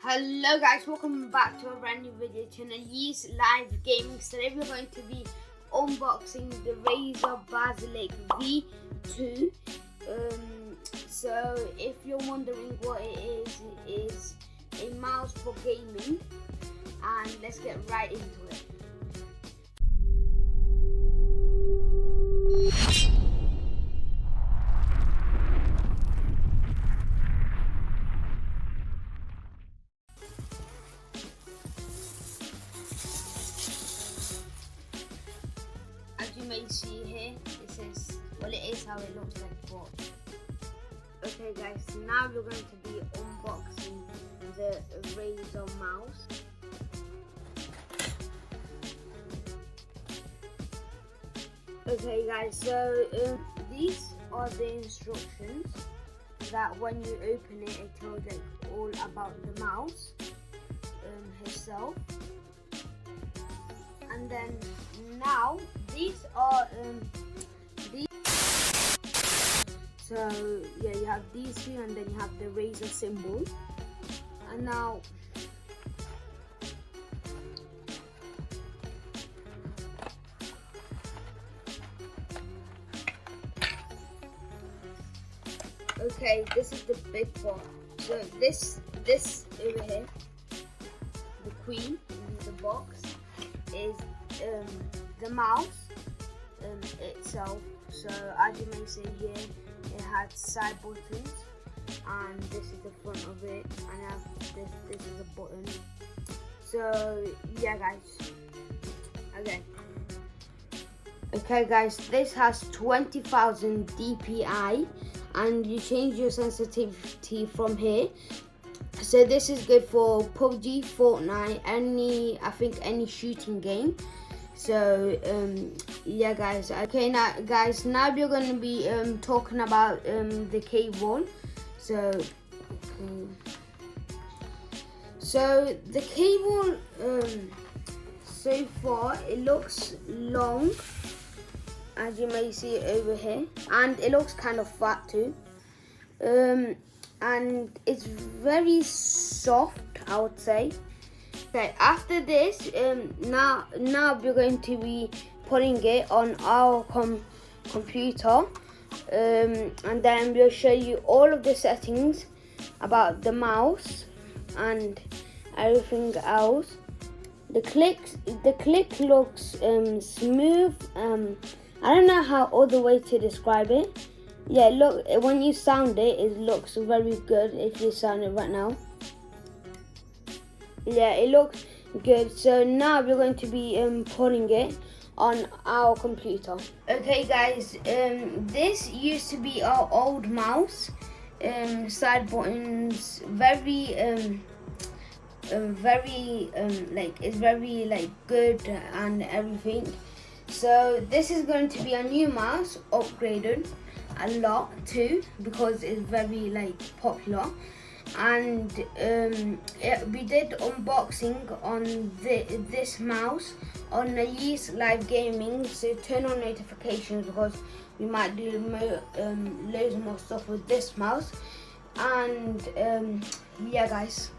Hello guys, welcome back to a brand new video channel, Yeast Live Gaming. Today we're going to be unboxing the RAZER BASILISK V2. So if you're wondering what it is a mouse for gaming, and let's get right into it. As you may see here, this is, well, it is how it looks like. But okay guys, so now we're going to be unboxing the RAZER mouse. Okay guys, so these are the instructions that when you open it, it tells you all about the mouse itself. And then now these are these. So yeah, you have these two, and then you have the RAZER symbol. And now okay, this is the big part. So this over here, the queen in the box, is the mouse itself. So as you may see here, it has side buttons, and this is the front of it, and this is a button. So yeah guys, okay guys, this has 20,000 DPI, and you change your sensitivity from here. So this is good for Pubg, Fortnite, any shooting game. So yeah guys, okay now we're going to be talking about the cable. So the cable, so far it looks long, as you may see over here, and it looks kind of fat too. And it's very soft, I would say. Okay, after this, now we're going to be putting it on our computer, and then we'll show you all of the settings about the mouse and everything else. The click looks smooth. I don't know how other way to describe it. Yeah, look, when you sound it, it looks very good if you sound it right now. Yeah, it looks good. So now we're going to be putting it on our computer. Okay guys, this used to be our old mouse. Side buttons, very it's very good and everything. So this is going to be a new mouse, upgraded a lot too, because it's very popular. And we did unboxing on this mouse on the Yeast Live Gaming, so turn on notifications because we might do loads more stuff with this mouse. And yeah guys.